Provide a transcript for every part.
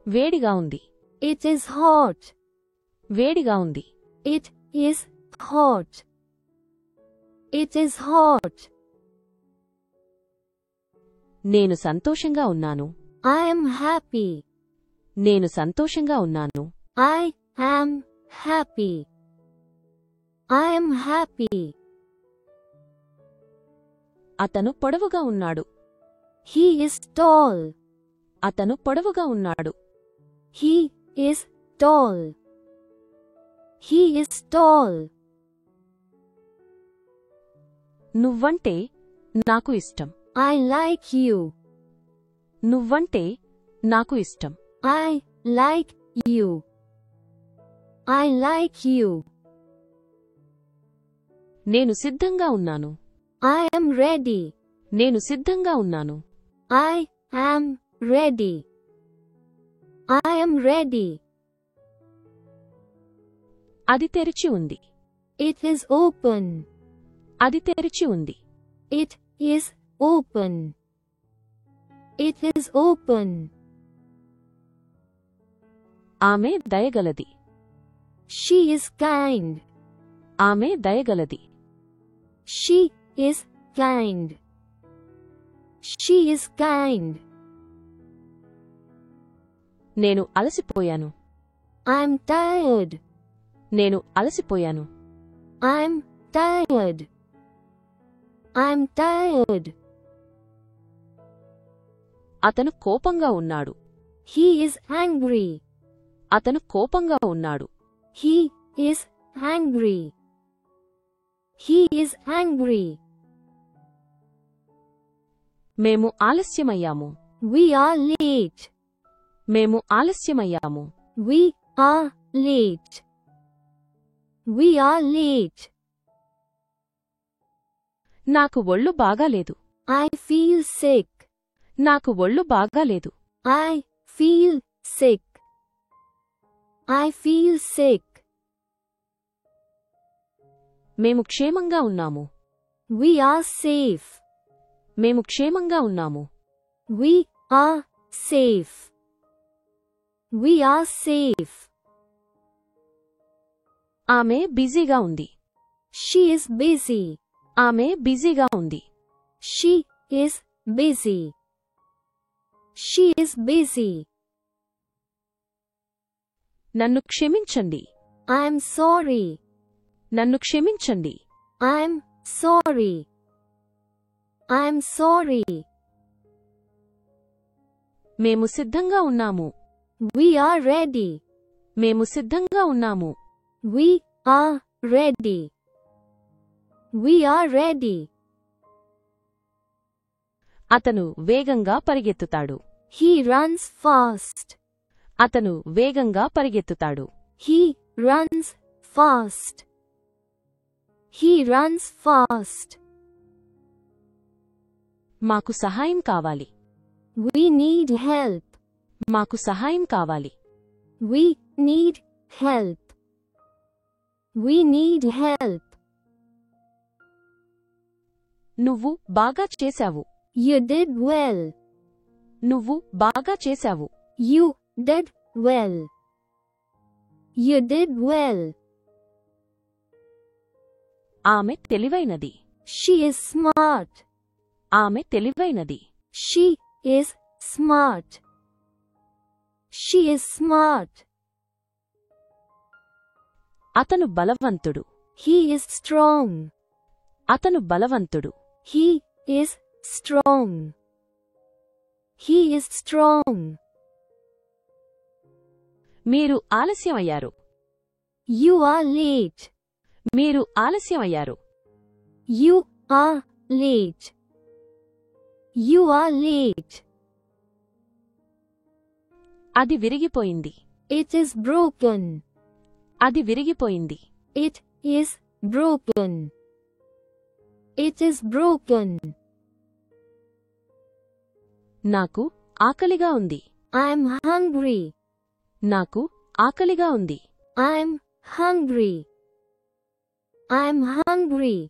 వేడిగా ఉంది. It is hot. వేడిగా ఉంది. It is hot. It is hot. నేను సంతోషంగా ఉన్నాను. I am happy. నేను సంతోషంగా ఉన్నాను. I am happy. I am happy. అతను పొడవుగా ఉన్నాడు. He is tall. అతను పొడవుగా ఉన్నాడు. He is tall. He is tall. నువ్వంటే నాకు ఇష్టం. I like you. నువ్వంటే నాకు ఇష్టం. I like you. I like you. నేను సిద్ధంగా ఉన్నాను. I am ready. నేను సిద్ధంగా ఉన్నాను. I am ready. I am ready. అది తెరిచి ఉంది. It is open. అది తెరిచి ఉంది. It is open. It is open. ఆమె దయగలది. She is kind. ఆమె దయగలది. She is kind. She is kind. నేను అలసిపోయాను. I'm tired. నేను అలసిపోయాను. I'm tired. I'm tired. అతను కోపంగా ఉన్నాడు. He is angry. అతను కోపంగా ఉన్నాడు. He is angry. He is angry. మేము ఆలస్యమయ్యాము. We are late. మేము ఆలస్యమయ్యాము. We are late. We are late. నాకు ఒళ్ళు బాగాలేదు. I feel sick. నాకు ఒళ్ళు బాగాలేదు. I feel sick. I feel sick. మేము క్షేమంగా ఉన్నాము. We are safe. మేము క్షేమంగా ఉన్నాము. We are safe. We are safe. ఆమె బిజీగా ఉంది. She is busy. ఆమె బిజీగా ఉంది. She is busy. She is busy. నన్ను క్షమించండి. I'm sorry. నన్ను క్షమించండి. I'm sorry. I'm sorry. మేము సిద్ధంగా ఉన్నాము. We are ready. మేము సిద్ధంగా ఉన్నాము. We are ready. We are ready. అతను వేగంగా పరిగెత్తుతాడు. He runs fast. అతను వేగంగా పరిగెత్తుతాడు. He runs fast. He runs fast. మాకు సహాయం కావాలి. We need help. మాకు సహాయం కావాలి. We need help. We need help. నువ్వు బాగా చేశావు. You did well. నువ్వు బాగా చేశావు. You did well. You did well. ఆమె తెలివైనది. She is smart. ఆమె తెలివైనది. She is smart. She is smart. అతను బలవంతుడు. He is strong. అతను బలవంతుడు. He is strong. He is strong. మీరు ఆలస్యమయ్యారు. You are late. మీరు ఆలస్యమయ్యారు. You are late. You are late. అది విరిగిపోయింది. It is broken. అది విరిగిపోయింది. It is broken. It is broken. నాకు ఆకలిగా ఉంది. I'm hungry. నాకు ఆకలిగా ఉంది. I'm hungry. I'm hungry.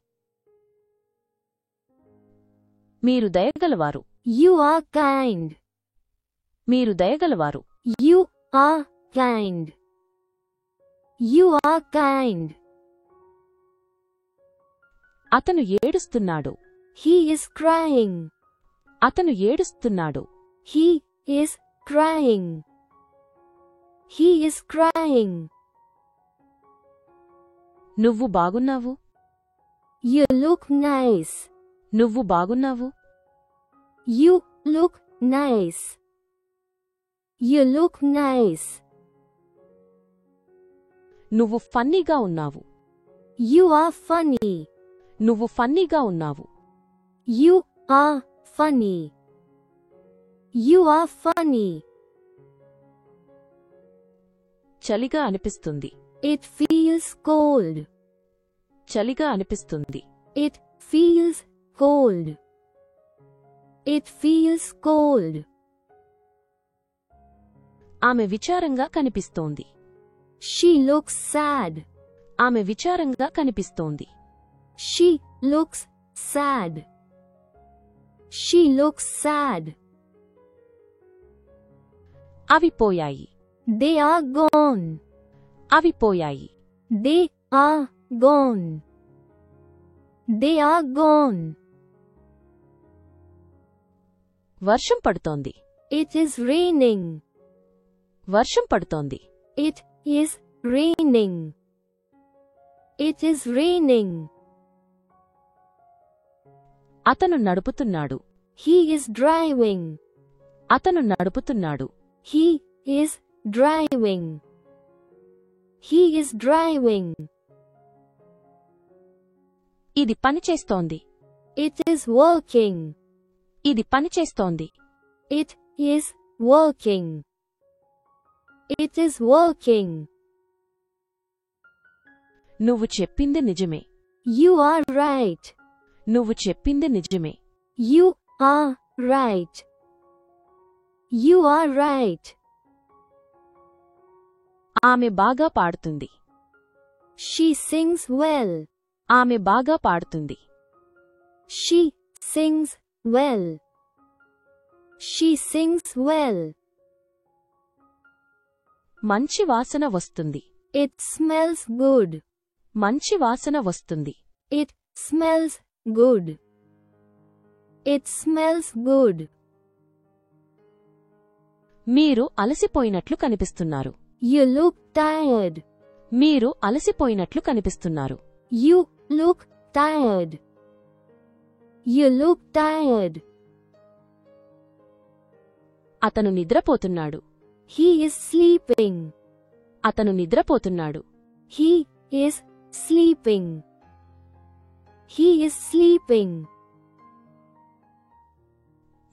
మీరు దయగలవారు. You are kind. మీరు దయగలవారు. You are kind. You are kind. అతను ఏడుస్తున్నాడు. He is crying. అతను ఏడుస్తున్నాడు. He is crying. He is crying. నువ్వు బాగున్నావు. You look nice. నువ్వు బాగున్నావు. You look nice. You look nice. నువ్వు ఫన్నీగా ఉన్నావు. You are funny. నువ్వు ఫన్నీగా ఉన్నావు. You are funny. You are funny. చలిగా అనిపిస్తుంది. It feels cold. చలిగా అనిపిస్తుంది. It feels cold. It feels cold. ఆమె విచారంగా కనిపిస్తోంది. She looks sad. ఆమె విచారంగా కనిపిస్తోంది. She looks sad. She looks sad. అవి పోయాయి. They are gone. అవి పోయాయి. They are gone. They are gone. వర్షం పడుతోంది. It is raining. వర్షం పడుతోంది. It is raining. It is raining. అతను నడుపుతున్నాడు. He is driving. అతను నడుపుతున్నాడు. He is driving. He is driving. ఇది పనిచేస్తోంది. It is working. ఇది పనిచేస్తోంది. It is working. It is working. నువ్వు చెప్పింది నిజమే. You are right. నువ్వు చెప్పింది నిజమే. You are right. You are right. ఆమె బాగా పాడుతుంది. She sings well. ఆమె బాగా పాడుతుంది. She sings well. She sings well. మంచి వాసన వస్తుంది. It smells good. మంచి వాసన వస్తుంది. It smells good. It smells good. మీరు అలసిపోయినట్లు కనిపిస్తున్నారు. You look tired. మీరు అలసిపోయినట్లు కనిపిస్తున్నారు. You look tired. You look tired. అతను నిద్రపోతున్నాడు. He is sleeping. అతను నిద్రపోతున్నాడు. He is sleeping. He is sleeping.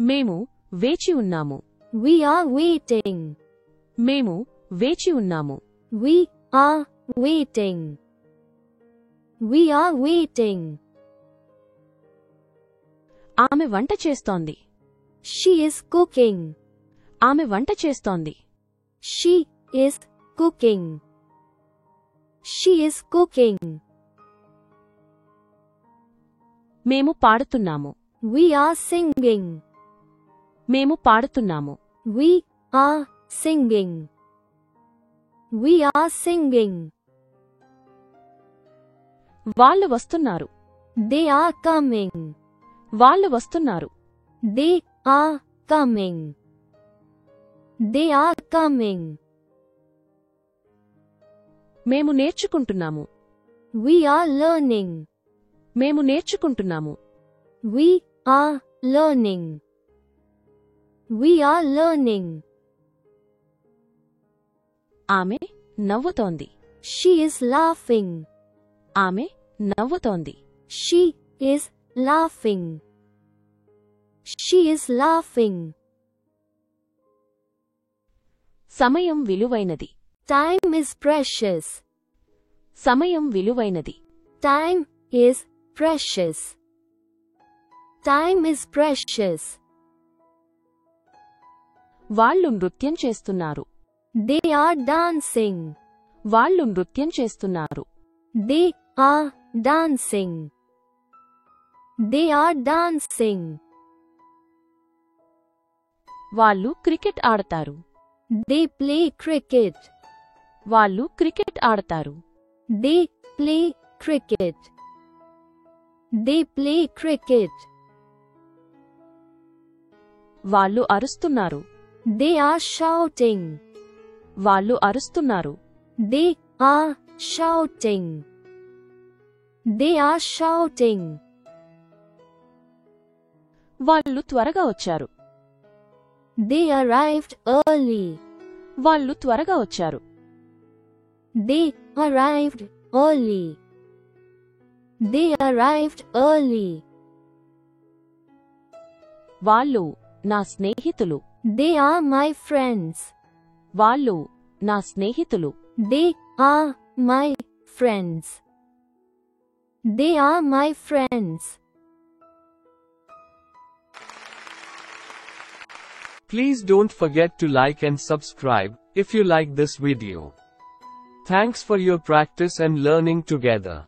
మేము వేచి ఉన్నాము. We are waiting. మేము వేచి ఉన్నాము. We are waiting. We are waiting. ఆమె వంట చేస్తోంది. She is cooking. ఆమె వంట చేస్తోంది. She is cooking. She is cooking. మేము పాడుతున్నాము. We are singing. మేము పాడుతున్నాము. We are singing. We are singing. వాళ్ళు వస్తున్నారు. They are coming. వాళ్ళు వస్తున్నారు. They are coming. They are coming. మేము నేర్చుకుంటున్నాము. We are learning. మేము నేర్చుకుంటున్నాము. We are learning. We are learning. ఆమె నవ్వుతోంది. She is laughing. ఆమె నవ్వుతోంది. She is laughing. She is laughing. సమయం విలువైనది. Time is precious. సమయం విలువైనది. Time is precious. Time is precious. వాళ్ళు నృత్యం చేస్తున్నారు. They are dancing. వాళ్ళు నృత్యం చేస్తున్నారు. They are dancing. They are dancing. వాళ్ళు క్రికెట్ ఆడతారు. They play cricket. వాళ్ళు క్రికెట్ ఆడతారు. They play cricket. They play cricket. వాళ్ళు అరుస్తున్నారు. They are shouting. వాళ్ళు అరుస్తున్నారు. They are shouting. They are shouting. వాళ్ళు త్వరగా వచ్చారు. They arrived early. వాళ్ళు త్వరగా వచ్చారు. They arrived early. They arrived early. వాళ్ళు నా స్నేహితులు. They are my friends. వాళ్ళు నా స్నేహితులు. They are my friends. They are my friends. Please don't forget to like and subscribe if you like this video. Thanks for your practice and learning together.